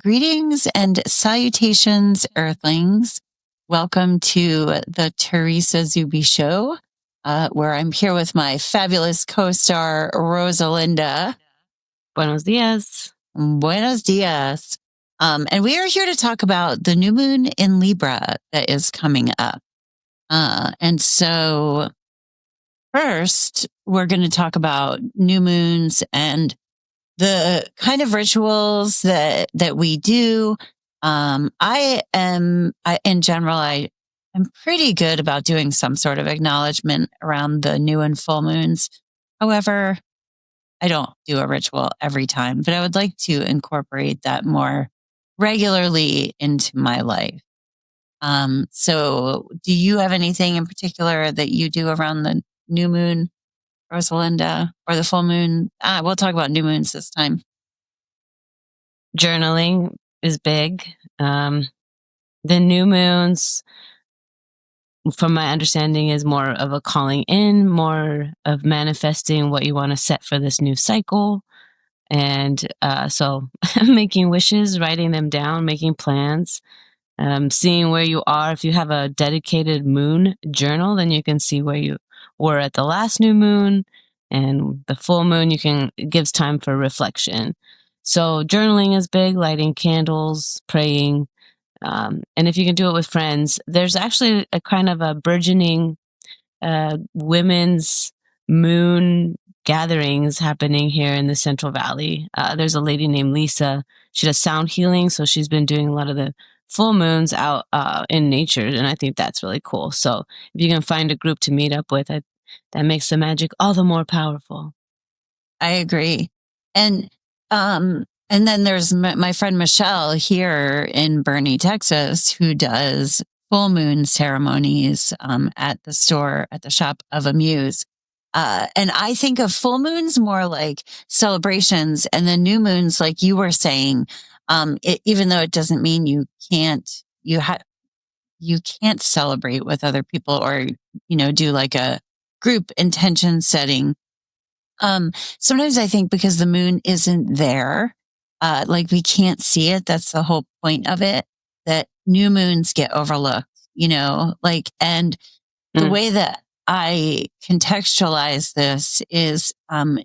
Greetings and salutations, Earthlings. Welcome to the Teresa Zube Show, where I'm here with my fabulous co-star, Rosalinda. Buenos dias. Buenos dias. And we are here to talk about the new moon in Libra that is coming up. And so first, we're going to talk about new moons and the kind of rituals that we do. In general, I am pretty good about doing some sort of acknowledgement around the new and full moons. However, I don't do a ritual every time, but I would like to incorporate that more regularly into my life. So do you have anything in particular that you do around the new moon, Rosalinda, or the full moon? We'll talk about new moons this time. Journaling is big. The new moons, from my understanding, is more of a calling in, more of manifesting what you want to set for this new cycle. And so making wishes, writing them down, making plans, seeing where you are. If you have a dedicated moon journal, then you can see where you were at the last new moon, and the full moon it gives time for reflection. So journaling is big, lighting candles, praying. And if you can do it with friends, there's actually a kind of a burgeoning women's moon gatherings happening here in the Central Valley. There's a lady named Lisa. She does sound healing, so she's been doing a lot of the full moons out in nature, and I think that's really cool. So if you can find a group to meet up with, that makes the magic all the more powerful. I agree. And then there's my friend Michelle here in Boerne, Texas, who does full moon ceremonies at the shop of Amuse. And I think of full moons more like celebrations, and the new moons, like you were saying, even though it doesn't mean you can't celebrate with other people or, do like a group intention setting. Sometimes I think because the moon isn't there, like we can't see it. That's the whole point of it, that new moons get overlooked, and the way that I contextualize this is,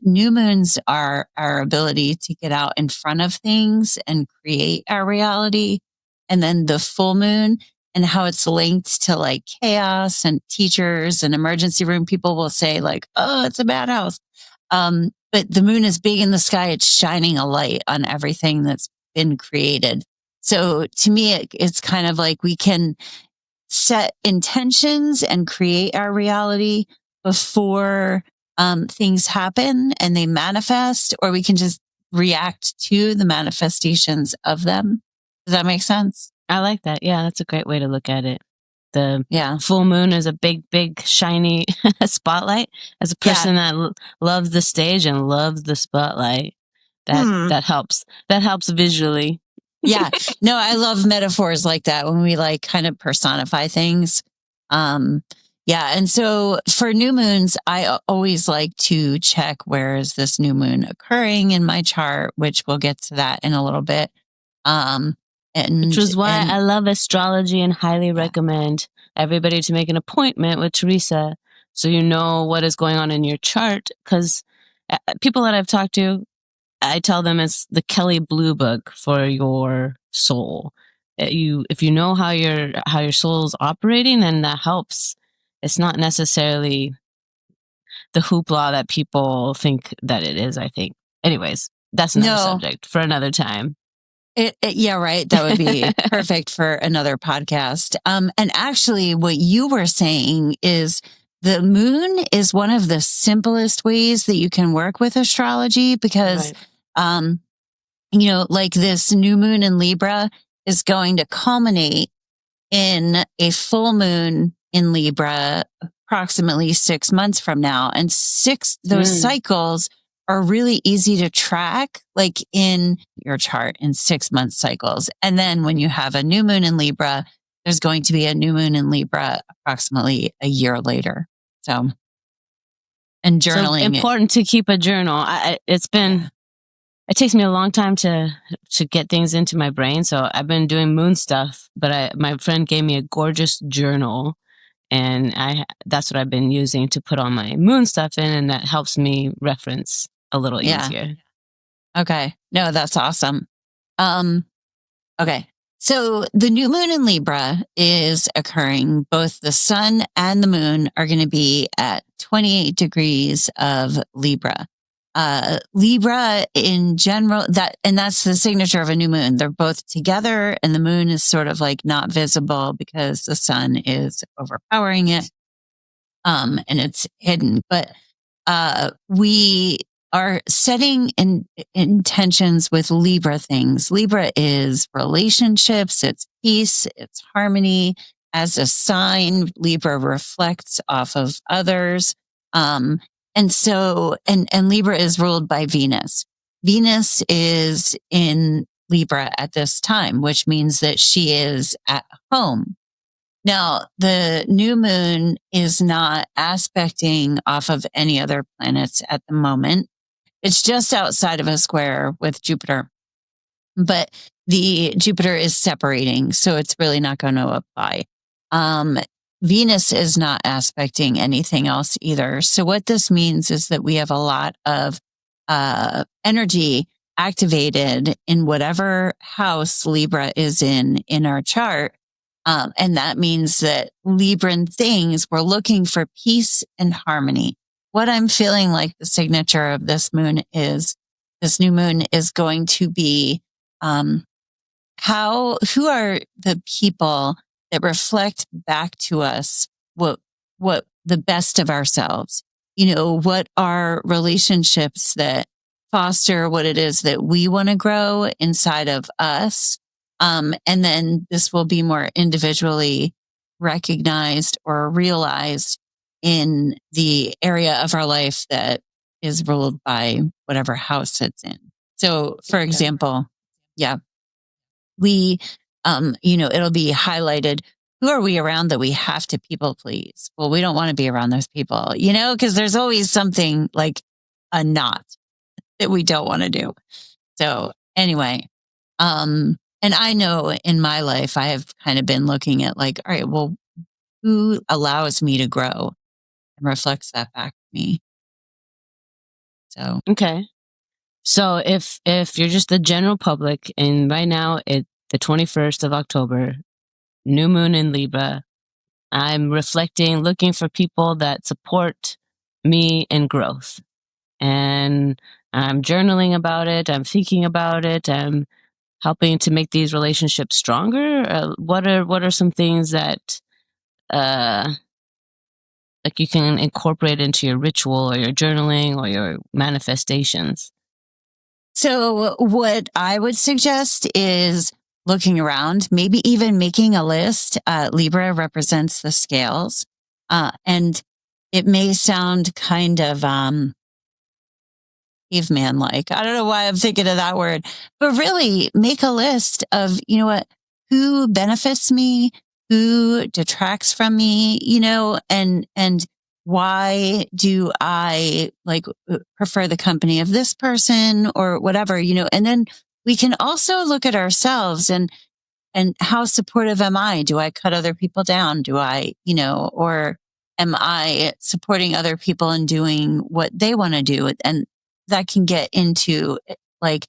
new moons are our ability to get out in front of things and create our reality. And then the full moon and how it's linked to like chaos, and teachers and emergency room people will say like, oh, it's a bad house. But the moon is big in the sky. It's shining a light on everything that's been created. So to me, it's kind of like we can set intentions and create our reality before things happen and they manifest, or we can just react to the manifestations of them. Does that make sense? I like that. Yeah, that's a great way to look at it. The full moon is a big, big, shiny spotlight. As a person that loves the stage and loves the spotlight, that helps. That helps visually. Yeah. No, I love metaphors like that when we like kind of personify things. And so for new moons, I always like to check where is this new moon occurring in my chart, which we'll get to that in a little bit. Which is why I love astrology and highly recommend everybody to make an appointment with Teresa so you know what is going on in your chart. Because people that I've talked to, I tell them it's the Kelly Blue Book for your soul. If you know how your soul is operating, then that helps. It's not necessarily the hoopla that people think that it is, I think. Anyways, that's another subject for another time. Yeah, right. That would be perfect for another podcast. And actually, what you were saying is the moon is one of the simplest ways that you can work with astrology because, like this new moon in Libra is going to culminate in a full moon in Libra approximately 6 months from now. And those cycles are really easy to track, like in your chart in 6 month cycles. And then when you have a new moon in Libra, there's going to be a new moon in Libra approximately a year later. So, and journaling. So important to keep a journal. It's been it takes me a long time to get things into my brain. So I've been doing moon stuff, but my friend gave me a gorgeous journal, and that's what I've been using to put all my moon stuff in, and that helps me reference a little Yeah. easier. Okay. No, that's awesome. Okay. So the new moon in Libra is occurring. Both the sun and the moon are going to be at 28 degrees of Libra. Libra in general, that's the signature of a new moon. They're both together, and the moon is sort of like not visible because the sun is overpowering it. And it's hidden. But we are setting intentions with Libra things. Libra is relationships, it's peace, it's harmony. As a sign, Libra reflects off of others. And so, and Libra is ruled by Venus. Venus is in Libra at this time, which means that she is at home. Now, the new moon is not aspecting off of any other planets at the moment. It's just outside of a square with Jupiter, but the Jupiter is separating, so it's really not going to apply. Venus is not aspecting anything else either. So what this means is that we have a lot of energy activated in whatever house Libra is in our chart. And that means that Libran things, we're looking for peace and harmony. What I'm feeling like the signature of this new moon is going to be, who are the people that reflect back to us what the best of ourselves? What are relationships that foster what it is that we want to grow inside of us? And then this will be more individually recognized or realized in the area of our life that is ruled by whatever house it's in. So, for example, we, it'll be highlighted. Who are we around that we have to people please? Well, we don't want to be around those people, because there's always something like a knot that we don't want to do. So anyway, and I know in my life, I have kind of been looking at like, all right, well, who allows me to grow and reflects that back to me? So, Okay. So if you're just the general public, and right now it's the 21st of October, new moon in Libra, I'm looking for people that support me in growth. And I'm journaling about it, I'm thinking about it, I'm helping to make these relationships stronger. What are some things that like you can incorporate into your ritual or your journaling or your manifestations? So what I would suggest is looking around, maybe even making a list. Libra represents the scales. And it may sound kind of caveman like. I don't know why I'm thinking of that word, but really make a list of, who benefits me, who detracts from me, and why do I prefer the company of this person or whatever, and then we can also look at ourselves and how supportive am I? Do I cut other people down? Do I, or am I supporting other people and doing what they want to do? And that can get into like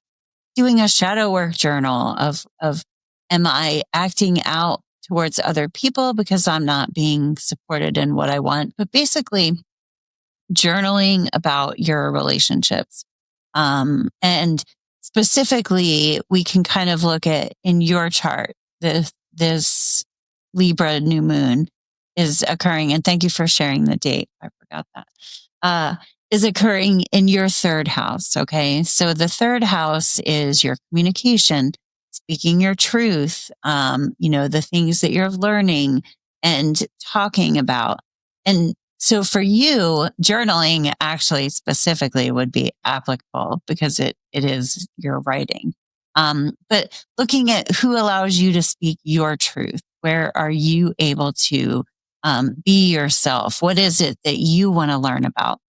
doing a shadow work journal of am I acting out towards other people because I'm not being supported in what I want? But basically journaling about your relationships. And specifically, we can kind of look at in your chart, this Libra new moon is occurring. And thank you for sharing the date. I forgot that. Is occurring in your third house. Okay. So the third house is your communication, speaking your truth, the things that you're learning and talking about. And so for you, journaling actually specifically would be applicable because it is your writing. But looking at who allows you to speak your truth, where are you able to be yourself? What is it that you want to learn about?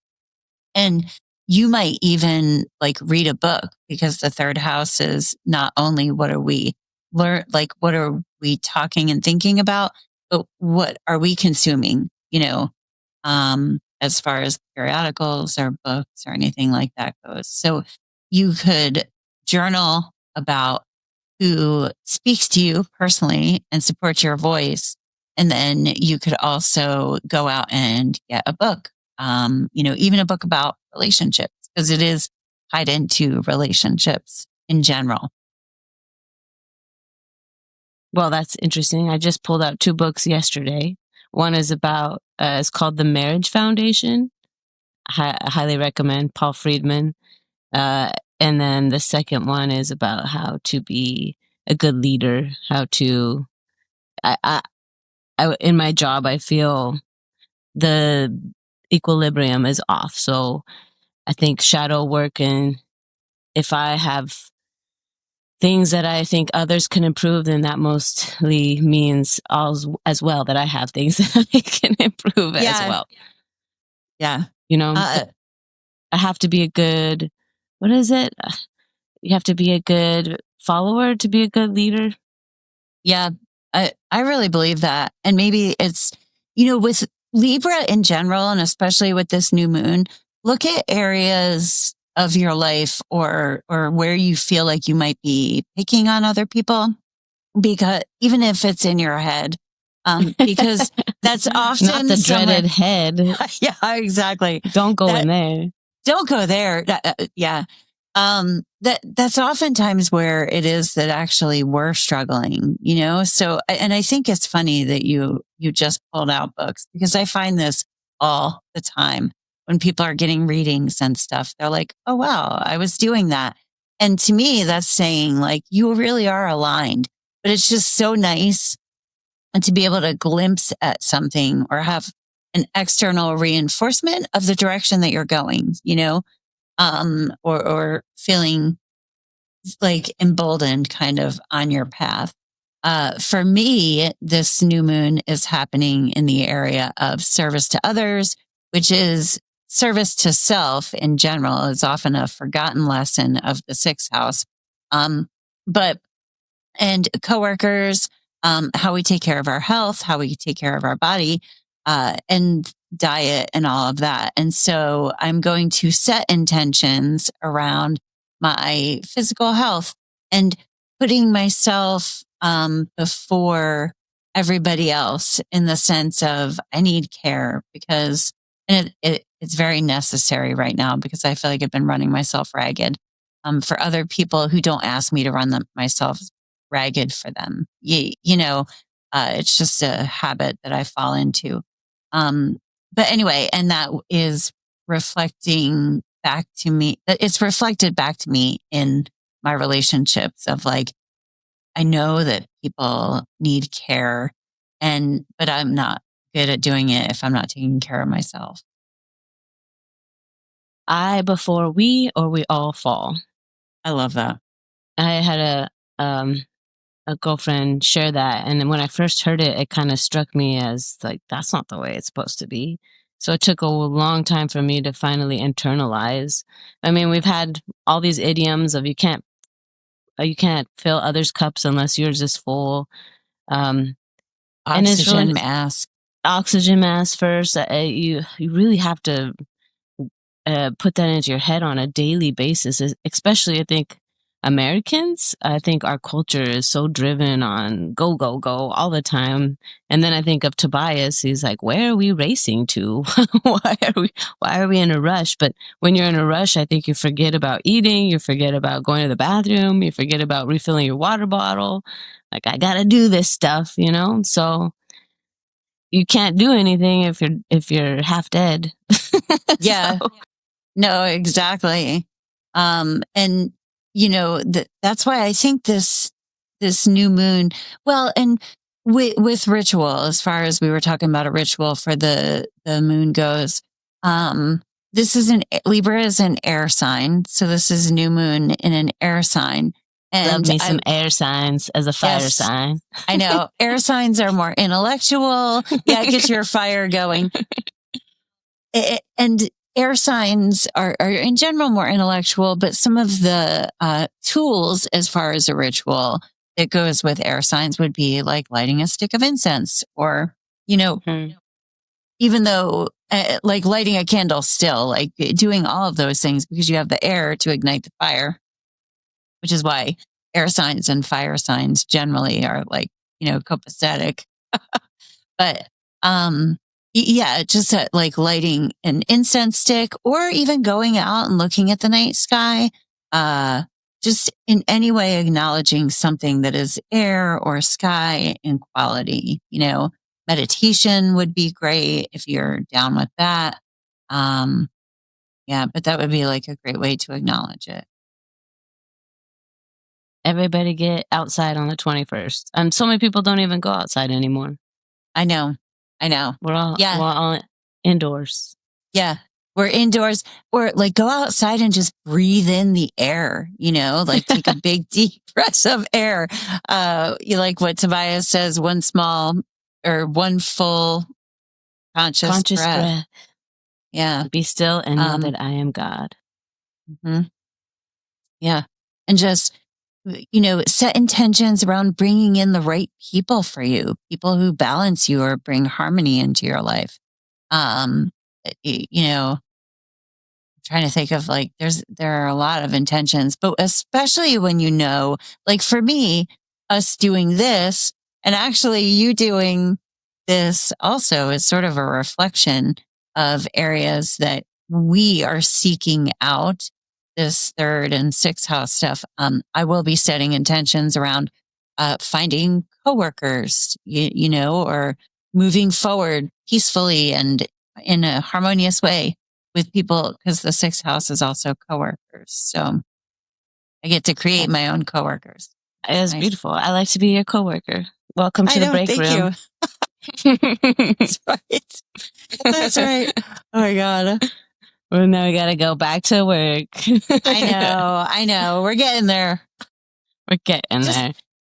And you might even like read a book, because the third house is not only what are we what are we talking and thinking about, but what are we consuming, as far as periodicals or books or anything like that goes. So you could journal about who speaks to you personally and supports your voice. And then you could also go out and get a book, even a book about relationships, because it is tied into relationships in general. Well, that's interesting. I just pulled out 2 books yesterday. One is about, it's called The Marriage Foundation. I highly recommend Paul Friedman. And then the second one is about how to be a good leader, how to, in my job, I feel the equilibrium is off. So I think shadow work, and if I have things that I think others can improve, then that mostly means as well that I have things that I can improve as well. Yeah. I have to be a good, what is it? You have to be a good follower to be a good leader. Yeah, I really believe that. And maybe it's, with Libra in general, and especially with this new moon, look at areas of your life or where you feel like you might be picking on other people, because even if it's in your head, because that's often not the dreaded head. Yeah, exactly. Don't go in there. Don't go there. Yeah. That's oftentimes where it is that actually we're struggling, So, and I think it's funny that you just pulled out books, because I find this all the time when people are getting readings and stuff. They're like, oh, wow, I was doing that. And to me, that's saying like, you really are aligned, but it's just so nice and to be able to glimpse at something or have an external reinforcement of the direction that you're going, or feeling like emboldened kind of on your path. For me, this new moon is happening in the area of service to others, which is service to self in general is often a forgotten lesson of the 6th house. And coworkers, how we take care of our health, how we take care of our body, and diet and all of that. And so I'm going to set intentions around my physical health and putting myself before everybody else, in the sense of I need care, because it's very necessary right now, because I feel like I've been running myself ragged for other people who don't ask me to run myself ragged for them. It's just a habit that I fall into. But anyway, and that is reflecting back to me. It's reflected back to me in my relationships of like, I know that people need care, but I'm not good at doing it if I'm not taking care of myself. I before we all fall. I love that. I had a girlfriend share that, and when I first heard it, it kind of struck me as like, that's not the way it's supposed to be. So it took a long time for me to finally internalize. I mean, we've had all these idioms of you can't fill others' cups unless yours is full. Oxygen mask. Oxygen mask first. You really have to put that into your head on a daily basis, especially I think Americans. I think our culture is so driven on go, go, go all the time. And then I think of Tobias. He's like, where are we racing to? Why are we in a rush? But when you're in a rush, I think you forget about eating. You forget about going to the bathroom. You forget about refilling your water bottle. Like, I got to do this stuff, So you can't do anything if you're half dead. Yeah. So. No, exactly. And that's why I think this new moon, well, and with ritual, as far as we were talking about a ritual for the moon goes, this is Libra is an air sign. So this is new moon in an air sign. And love me some air signs as a fire sign. I know. Air signs are more intellectual. Yeah, get your fire going. And air signs are in general more intellectual, but some of the tools as far as a ritual that goes with air signs would be like lighting a stick of incense, or, even though like lighting a candle still, like doing all of those things, because you have the air to ignite the fire, which is why air signs and fire signs generally are like, copacetic. But yeah, just like lighting an incense stick, or even going out and looking at the night sky, just in any way acknowledging something that is air or sky in quality. Meditation would be great if you're down with that. Yeah, but that would be like a great way to acknowledge it. Everybody get outside on the 21st. And so many people don't even go outside anymore. I know. We're all indoors. Yeah. We're indoors, or like go outside and just breathe in the air, like take a big deep breath of air. You like what Tobias says, one full conscious breath. Yeah. Be still and know that I am God. Mm-hmm. Yeah. And just, set intentions around bringing in the right people for you, people who balance you or bring harmony into your life. Trying to think of like, there are a lot of intentions, but especially when like for me, us doing this and actually you doing this also is sort of a reflection of areas that we are seeking out, this third and sixth house stuff. I will be setting intentions around finding coworkers, or moving forward peacefully and in a harmonious way with people, because the sixth house is also coworkers. So I get to create my own coworkers. It's nice. Beautiful. I like to be your coworker. Welcome to the break room. You. That's right. That's right. Oh my God. Well, now we got to go back to work. I know. We're getting there.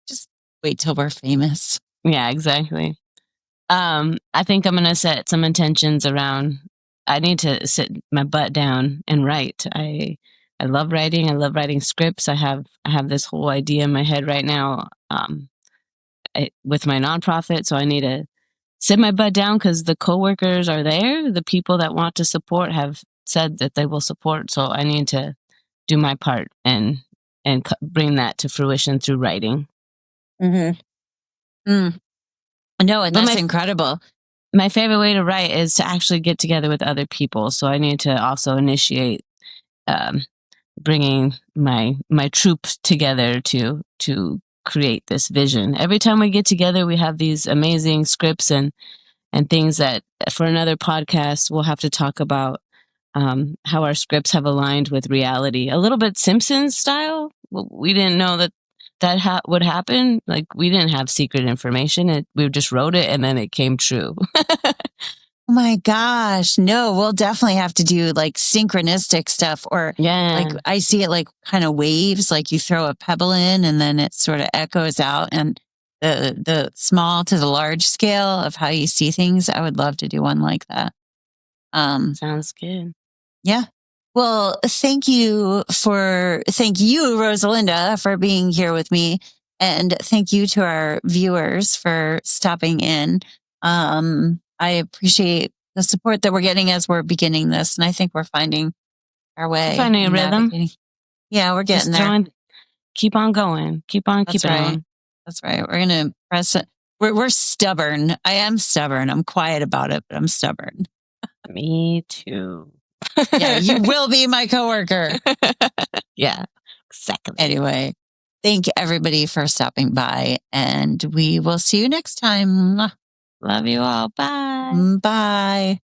Just wait till we're famous. Yeah, exactly. I think I'm going to set some intentions around. I need to sit my butt down and write. I love writing. I love writing scripts. I have this whole idea in my head right now with my nonprofit. So I need to sit my butt down, because the coworkers are there. The people that want to support have said that they will support. So I need to do my part and bring that to fruition through writing. Mm-hmm. No, and that's incredible. My favorite way to write is to actually get together with other people. So I need to also initiate bringing my troop together to create this vision. Every time we get together, we have these amazing scripts and things that for another podcast, we'll have to talk about how our scripts have aligned with reality. A little bit Simpsons style. We didn't know that would happen. Like, we didn't have secret information. We just wrote it and then it came true. Oh my gosh. No, we'll definitely have to do like synchronistic stuff, or like I see it like kind of waves, like you throw a pebble in and then it sort of echoes out, and the small to the large scale of how you see things. I would love to do one like that. Sounds good. Yeah. Well, thank you, Rosalinda, for being here with me. And thank you to our viewers for stopping in. I appreciate the support that we're getting as we're beginning this. And I think we're finding our way. We're finding a rhythm. Yeah, we're getting there. Keep on going. Keep on keeping on. That's right. We're going to press it. We're stubborn. I am stubborn. I'm quiet about it, but I'm stubborn. Me too. Yeah, you will be my coworker. Yeah, exactly. Anyway, thank everybody for stopping by, and we will see you next time. Love you all. Bye. Bye.